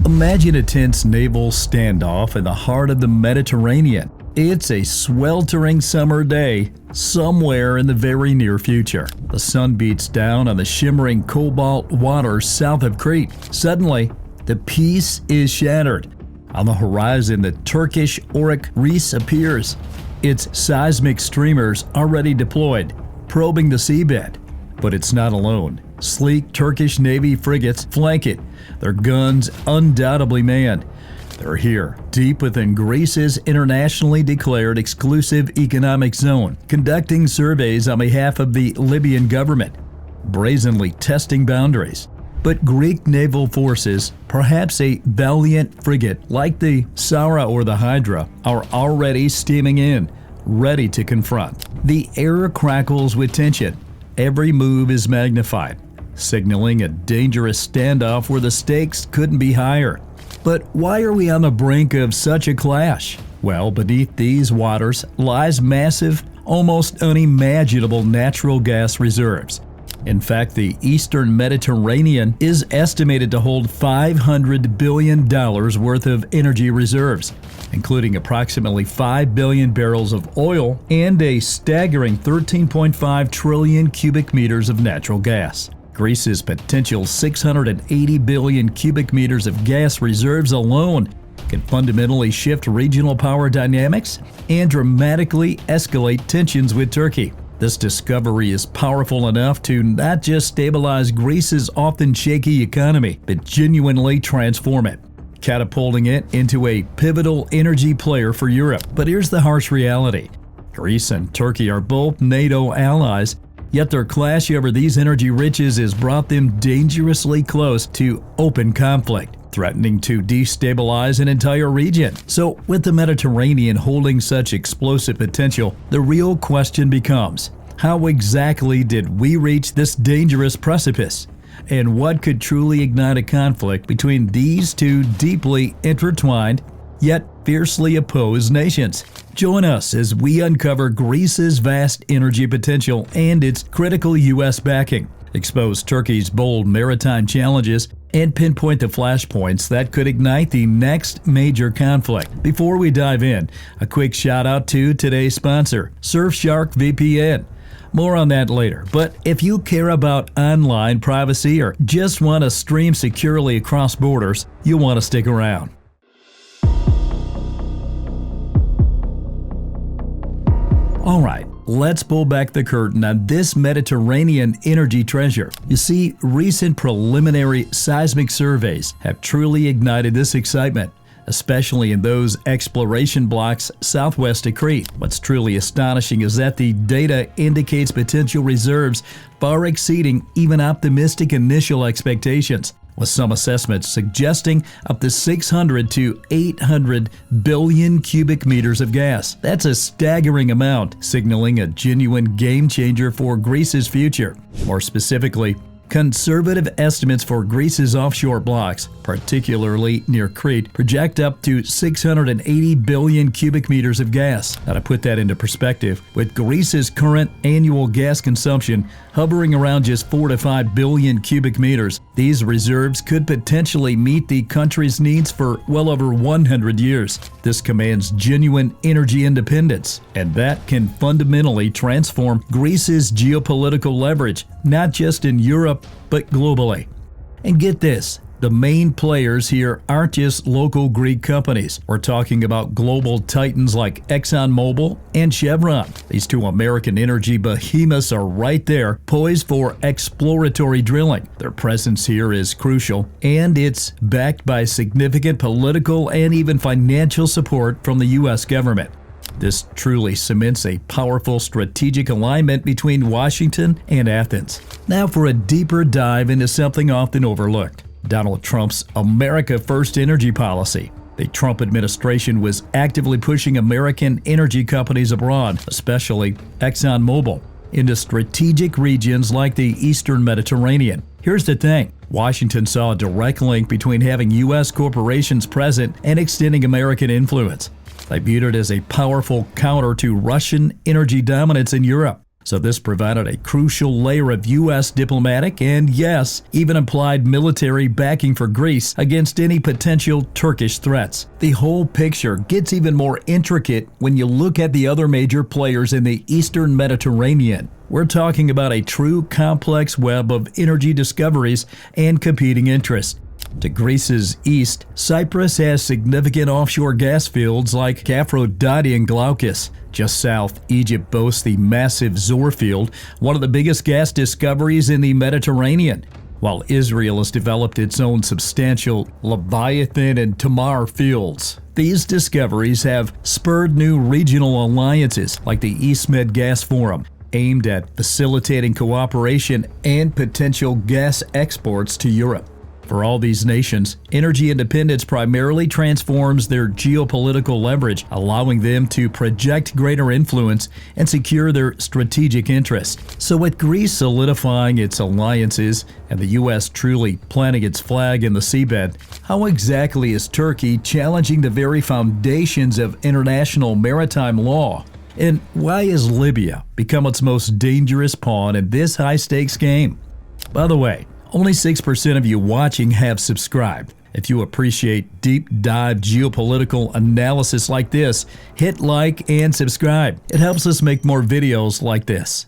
Imagine a tense naval standoff in the heart of the Mediterranean. It's a sweltering summer day somewhere in the very near future. The sun beats down on the shimmering cobalt waters south of Crete. Suddenly, the peace is shattered. On the horizon, the Turkish Oryx Reese appears. Its seismic streamers already deployed, probing the seabed. But it's not alone. Sleek Turkish Navy frigates flank it, their guns undoubtedly manned. They're here, deep within Greece's internationally declared exclusive economic zone, conducting surveys on behalf of the Libyan government, brazenly testing boundaries. But Greek naval forces, perhaps a valiant frigate like the Sara or the Hydra, are already steaming in, ready to confront. The air crackles with tension. Every move is magnified, signaling a dangerous standoff where the stakes couldn't be higher. But why are we on the brink of such a clash? Well, beneath these waters lies massive, almost unimaginable natural gas reserves. In fact, the eastern Mediterranean is estimated to hold $500 billion worth of energy reserves, including approximately 5 billion barrels of oil and a staggering 13.5 trillion cubic meters of natural gas. Greece's potential 680 billion cubic meters of gas reserves alone can fundamentally shift regional power dynamics and dramatically escalate tensions with Turkey. This discovery is powerful enough to not just stabilize Greece's often shaky economy, but genuinely transform it, catapulting it into a pivotal energy player for Europe. But here's the harsh reality. Greece and Turkey are both NATO allies, yet their clash over these energy riches has brought them dangerously close to open conflict, threatening to destabilize an entire region. So, with the Mediterranean holding such explosive potential, the real question becomes, how exactly did we reach this dangerous precipice? And what could truly ignite a conflict between these two deeply intertwined, yet fiercely opposed nations? Join us as we uncover Greece's vast energy potential and its critical U.S. backing, expose Turkey's bold maritime challenges, and pinpoint the flashpoints that could ignite the next major conflict. Before we dive in, a quick shout out to today's sponsor, Surfshark VPN. More on that later, but if you care about online privacy or just want to stream securely across borders, you'll want to stick around. All right, let's pull back the curtain on this Mediterranean energy treasure. You see, recent preliminary seismic surveys have truly ignited this excitement, especially in those exploration blocks southwest of Crete. What's truly astonishing is that the data indicates potential reserves far exceeding even optimistic initial expectations, with some assessments suggesting up to 600 to 800 billion cubic meters of gas. That's a staggering amount, signaling a genuine game changer for Greece's future. More specifically, conservative estimates for Greece's offshore blocks, particularly near Crete, project up to 680 billion cubic meters of gas. Now, to put that into perspective, with Greece's current annual gas consumption hovering around just 4 to 5 billion cubic meters, these reserves could potentially meet the country's needs for well over 100 years. This commands genuine energy independence, and that can fundamentally transform Greece's geopolitical leverage, not just in Europe, but globally. And get this, the main players here aren't just local Greek companies. We're talking about global titans like ExxonMobil and Chevron. These two American energy behemoths are right there, poised for exploratory drilling. Their presence here is crucial, and it's backed by significant political and even financial support from the U.S. government. This truly cements a powerful strategic alignment between Washington and Athens. Now for a deeper dive into something often overlooked: Donald Trump's America First energy policy. The Trump administration was actively pushing American energy companies abroad, especially ExxonMobil, into strategic regions like the Eastern Mediterranean. Here's the thing. Washington saw a direct link between having U.S. corporations present and extending American influence. They viewed it as a powerful counter to Russian energy dominance in Europe. So this provided a crucial layer of U.S. diplomatic and, yes, even implied military backing for Greece against any potential Turkish threats. The whole picture gets even more intricate when you look at the other major players in the Eastern Mediterranean. We're talking about a true complex web of energy discoveries and competing interests. To Greece's east, Cyprus has significant offshore gas fields like Aphrodite and Glaucus. Just south, Egypt boasts the massive Zohr field, one of the biggest gas discoveries in the Mediterranean, while Israel has developed its own substantial Leviathan and Tamar fields. These discoveries have spurred new regional alliances like the East Med Gas Forum, aimed at facilitating cooperation and potential gas exports to Europe. For all these nations, energy independence primarily transforms their geopolitical leverage, allowing them to project greater influence and secure their strategic interests. So with Greece solidifying its alliances and the U.S. truly planting its flag in the seabed, how exactly is Turkey challenging the very foundations of international maritime law? And why has Libya become its most dangerous pawn in this high-stakes game? By the way, only 6% of you watching have subscribed. If you appreciate deep dive geopolitical analysis like this, hit like and subscribe. It helps us make more videos like this.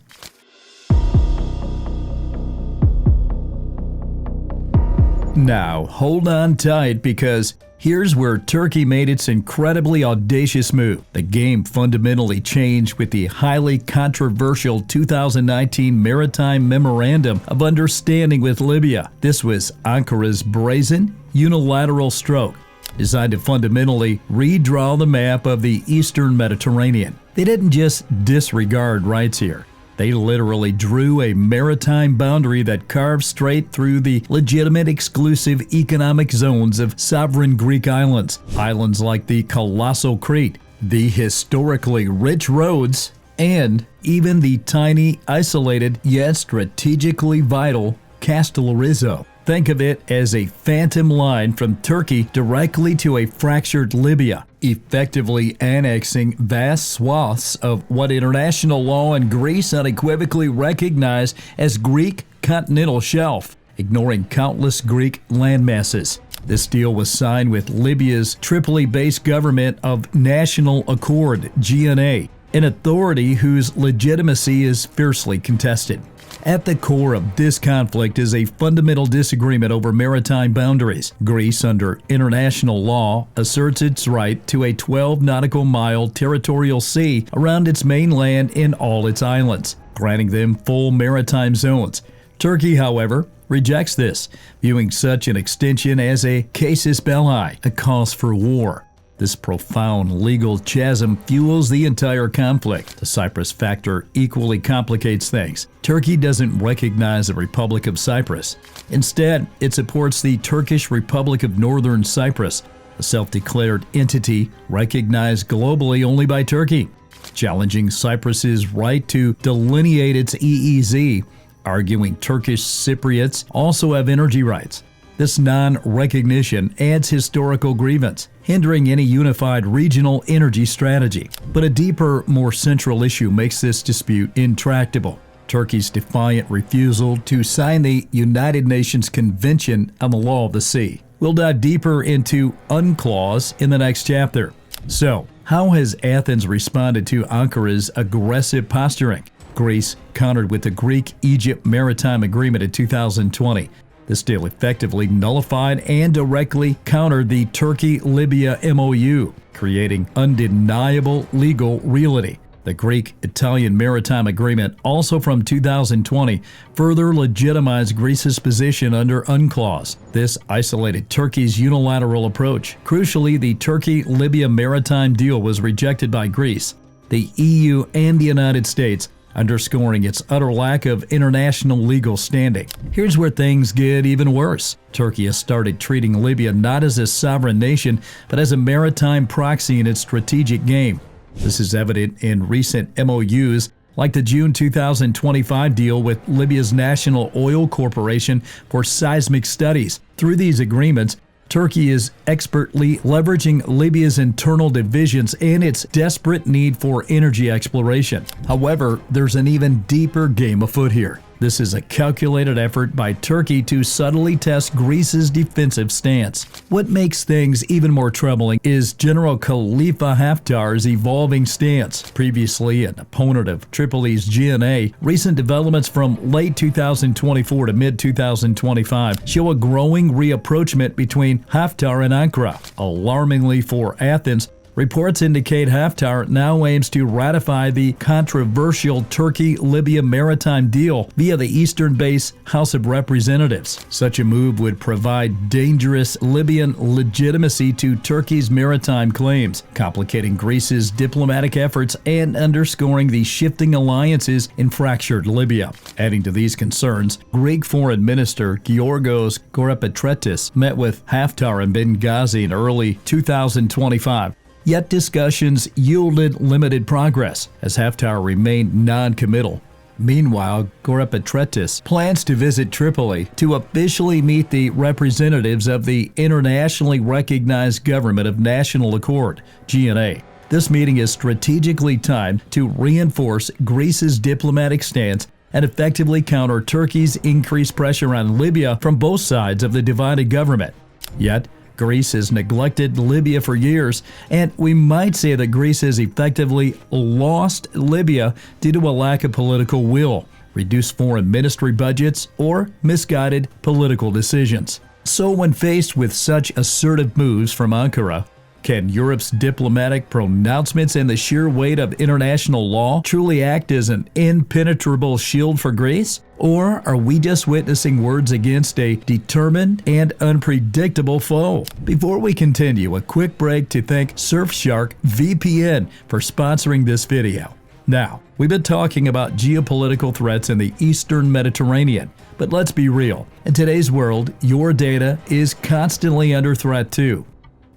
Now, hold on tight because here's where Turkey made its incredibly audacious move. The game fundamentally changed with the highly controversial 2019 Maritime Memorandum of Understanding with Libya. This was Ankara's brazen, unilateral stroke, designed to fundamentally redraw the map of the Eastern Mediterranean. They didn't just disregard rights here. They literally drew a maritime boundary that carved straight through the legitimate exclusive economic zones of sovereign Greek islands. Islands like the colossal Crete, the historically rich Rhodes, and even the tiny, isolated, yet strategically vital Kastellorizo. Think of it as a phantom line from Turkey directly to a fractured Libya, effectively annexing vast swaths of what international law and Greece unequivocally recognize as Greek continental shelf, ignoring countless Greek landmasses. This deal was signed with Libya's Tripoli-based government of National Accord, GNA, an authority whose legitimacy is fiercely contested. At the core of this conflict is a fundamental disagreement over maritime boundaries. Greece, under international law, asserts its right to a 12 nautical mile territorial sea around its mainland and all its islands, granting them full maritime zones. Turkey, however, rejects this, viewing such an extension as a casus belli, a cause for war. This profound legal chasm fuels the entire conflict. The Cyprus factor equally complicates things. Turkey doesn't recognize the Republic of Cyprus. Instead, it supports the Turkish Republic of Northern Cyprus, a self-declared entity recognized globally only by Turkey, challenging Cyprus's right to delineate its EEZ, arguing Turkish Cypriots also have energy rights. This non-recognition adds historical grievance, hindering any unified regional energy strategy. But a deeper, more central issue makes this dispute intractable: Turkey's defiant refusal to sign the United Nations Convention on the Law of the Sea. We'll dive deeper into UNCLOS in the next chapter. So, how has Athens responded to Ankara's aggressive posturing? Greece countered with the Greek-Egypt Maritime Agreement in 2020. This deal effectively nullified and directly countered the Turkey-Libya MOU, creating undeniable legal reality. The Greek-Italian Maritime Agreement, also from 2020, further legitimized Greece's position under UNCLOS. This isolated Turkey's unilateral approach. Crucially, the Turkey-Libya maritime deal was rejected by Greece, the EU, and the United States, underscoring its utter lack of international legal standing. Here's where things get even worse. Turkey has started treating Libya not as a sovereign nation, but as a maritime proxy in its strategic game. This is evident in recent MOUs, like the June 2025 deal with Libya's National Oil Corporation for seismic studies. Through these agreements, Turkey is expertly leveraging Libya's internal divisions and its desperate need for energy exploration. However, there's an even deeper game afoot here. This is a calculated effort by Turkey to subtly test Greece's defensive stance. What makes things even more troubling is General Khalifa Haftar's evolving stance. Previously an opponent of Tripoli's GNA, recent developments from late 2024 to mid-2025 show a growing reapproachment between Haftar and Ankara. Alarmingly for Athens, reports indicate Haftar now aims to ratify the controversial Turkey-Libya maritime deal via the eastern base House of Representatives. Such a move would provide dangerous Libyan legitimacy to Turkey's maritime claims, complicating Greece's diplomatic efforts and underscoring the shifting alliances in fractured Libya. Adding to these concerns, Greek Foreign Minister Georgios Korepetretis met with Haftar in Benghazi in early 2025. Yet discussions yielded limited progress, as Haftar remained non-committal. Meanwhile, Korepetretis plans to visit Tripoli to officially meet the representatives of the internationally recognized Government of National Accord, GNA. This meeting is strategically timed to reinforce Greece's diplomatic stance and effectively counter Turkey's increased pressure on Libya from both sides of the divided government. Yet, Greece has neglected Libya for years, and we might say that Greece has effectively lost Libya due to a lack of political will, reduced foreign ministry budgets, or misguided political decisions. So when faced with such assertive moves from Ankara, can Europe's diplomatic pronouncements and the sheer weight of international law truly act as an impenetrable shield for Greece? Or are we just witnessing words against a determined and unpredictable foe? Before we continue, a quick break to thank Surfshark VPN for sponsoring this video. Now, we've been talking about geopolitical threats in the Eastern Mediterranean, but let's be real. In today's world, your data is constantly under threat too.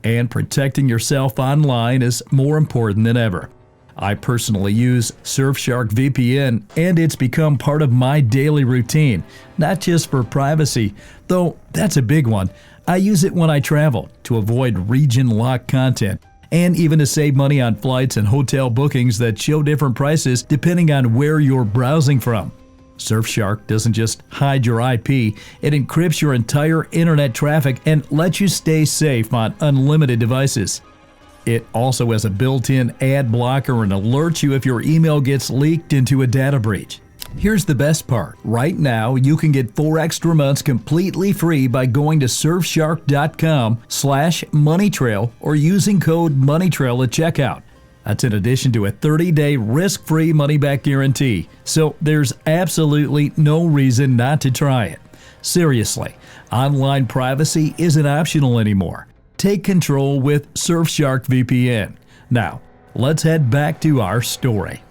And protecting yourself online is more important than ever. I personally use Surfshark VPN, and it's become part of my daily routine, not just for privacy, though that's a big one. I use it when I travel to avoid region-locked content, and even to save money on flights and hotel bookings that show different prices depending on where you're browsing from. Surfshark doesn't just hide your IP, it encrypts your entire internet traffic and lets you stay safe on unlimited devices. It also has a built-in ad blocker and alerts you if your email gets leaked into a data breach. Here's the best part. Right now, you can get 4 extra months completely free by going to surfshark.com/moneytrail or using code MONEYTRAIL at checkout. That's in addition to a 30-day risk-free money-back guarantee, so there's absolutely no reason not to try it. Seriously, online privacy isn't optional anymore. Take control with Surfshark VPN. Now, let's head back to our story.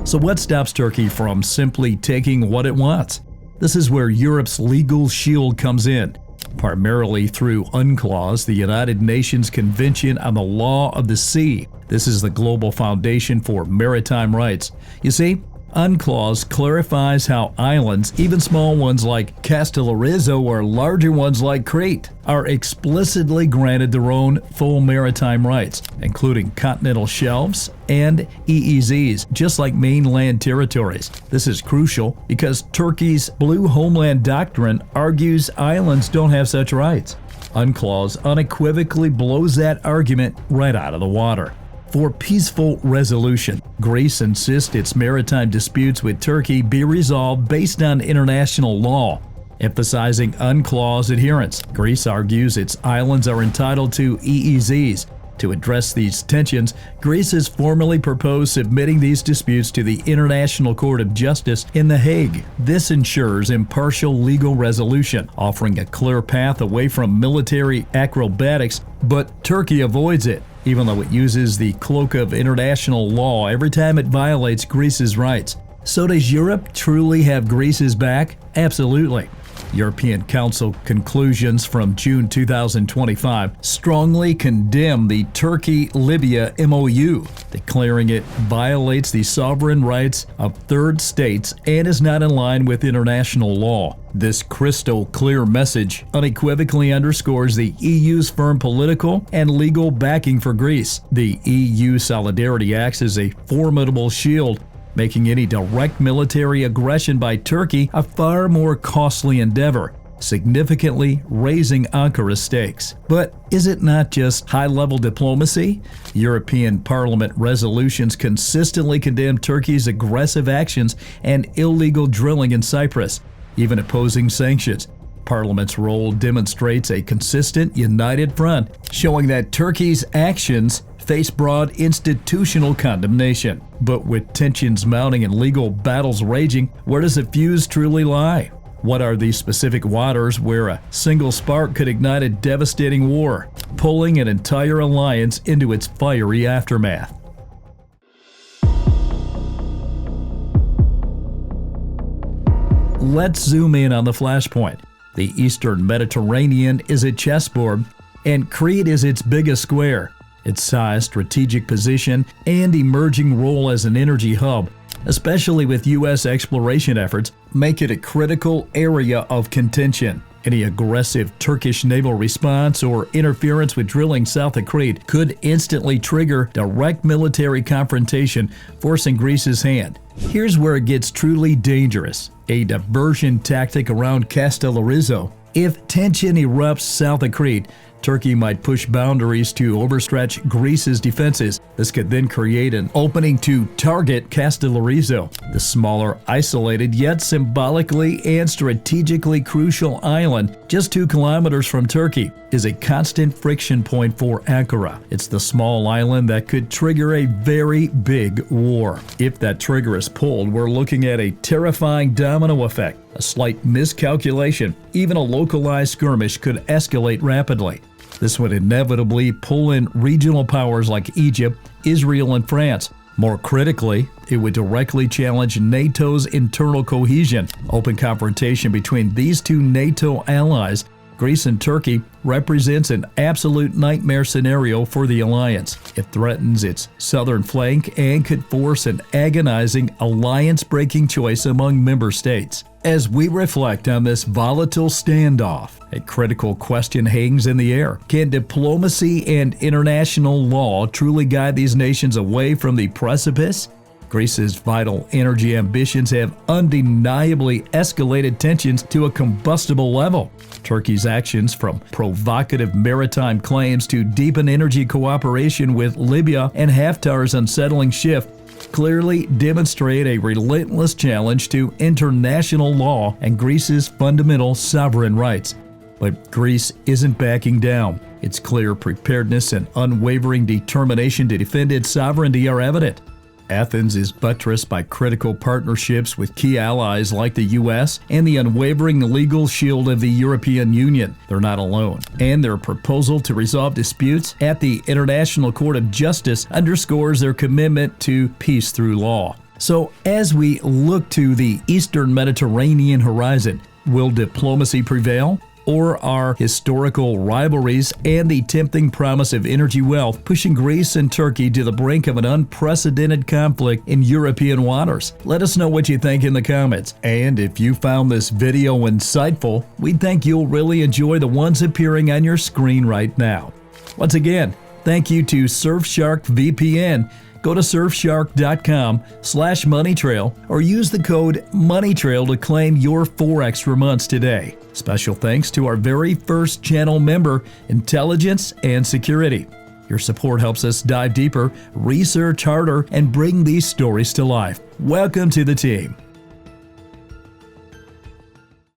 So what stops Turkey from simply taking what it wants? This is where Europe's legal shield comes in. Primarily through UNCLOS, the United Nations Convention on the Law of the Sea. This is the global foundation for maritime rights. You see, UNCLOS clarifies how islands, even small ones like Kastellorizo or larger ones like Crete, are explicitly granted their own full maritime rights, including continental shelves and EEZs, just like mainland territories. This is crucial because Turkey's Blue Homeland Doctrine argues islands don't have such rights. UNCLOS unequivocally blows that argument right out of the water. For peaceful resolution, Greece insists its maritime disputes with Turkey be resolved based on international law, emphasizing UNCLOS adherence. Greece argues its islands are entitled to EEZs. To address these tensions, Greece has formally proposed submitting these disputes to the International Court of Justice in The Hague. This ensures impartial legal resolution, offering a clear path away from military acrobatics, but Turkey avoids it, even though it uses the cloak of international law every time it violates Greece's rights. So does Europe truly have Greece's back? Absolutely. European Council conclusions from June 2025 strongly condemn the Turkey-Libya MOU, declaring it violates the sovereign rights of third states and is not in line with international law. This crystal clear message unequivocally underscores the EU's firm political and legal backing for Greece. The EU solidarity acts as a formidable shield, making any direct military aggression by Turkey a far more costly endeavor, significantly raising Ankara's stakes. But is it not just high-level diplomacy? European Parliament resolutions consistently condemn Turkey's aggressive actions and illegal drilling in Cyprus, even opposing sanctions. Parliament's role demonstrates a consistent, united front, showing that Turkey's actions face broad institutional condemnation. But with tensions mounting and legal battles raging, where does the fuse truly lie? What are the specific waters where a single spark could ignite a devastating war, pulling an entire alliance into its fiery aftermath? Let's zoom in on the flashpoint. The Eastern Mediterranean is a chessboard, and Crete is its biggest square. Its size, strategic position, and emerging role as an energy hub, especially with U.S. exploration efforts, make it a critical area of contention. Any aggressive Turkish naval response or interference with drilling south of Crete could instantly trigger direct military confrontation, forcing Greece's hand. Here's where it gets truly dangerous: a diversion tactic around Kastellorizo. If tension erupts south of Crete, Turkey might push boundaries to overstretch Greece's defenses. This could then create an opening to target Kastellorizo. The smaller, isolated, yet symbolically and strategically crucial island, just 2 kilometers from Turkey, is a constant friction point for Ankara. It's the small island that could trigger a very big war. If that trigger is pulled, we're looking at a terrifying domino effect. A slight miscalculation, even a localized skirmish, could escalate rapidly. This would inevitably pull in regional powers like Egypt, Israel, and France. More critically, it would directly challenge NATO's internal cohesion. Open confrontation between these two NATO allies, Greece and Turkey, represents an absolute nightmare scenario for the alliance. It threatens its southern flank and could force an agonizing alliance-breaking choice among member states. As we reflect on this volatile standoff, a critical question hangs in the air. Can diplomacy and international law truly guide these nations away from the precipice? Greece's vital energy ambitions have undeniably escalated tensions to a combustible level. Turkey's actions, from provocative maritime claims to deepened energy cooperation with Libya and Haftar's unsettling shift, clearly demonstrate a relentless challenge to international law and Greece's fundamental sovereign rights. But Greece isn't backing down. Its clear preparedness and unwavering determination to defend its sovereignty are evident. Athens is buttressed by critical partnerships with key allies like the U.S. and the unwavering legal shield of the European Union. They're not alone, and their proposal to resolve disputes at the International Court of Justice underscores their commitment to peace through law. So, as we look to the Eastern Mediterranean horizon, will diplomacy prevail? Or are historical rivalries and the tempting promise of energy wealth pushing Greece and Turkey to the brink of an unprecedented conflict in European waters? Let us know what you think in the comments. And if you found this video insightful, we think you'll really enjoy the ones appearing on your screen right now. Once again, thank you to Surfshark VPN. Go to surfshark.com/moneytrail or use the code MONEYTRAIL to claim your 4 extra months today. Special thanks to our very first channel member, Intelligence and Security. Your support helps us dive deeper, research harder, and bring these stories to life. Welcome to the team.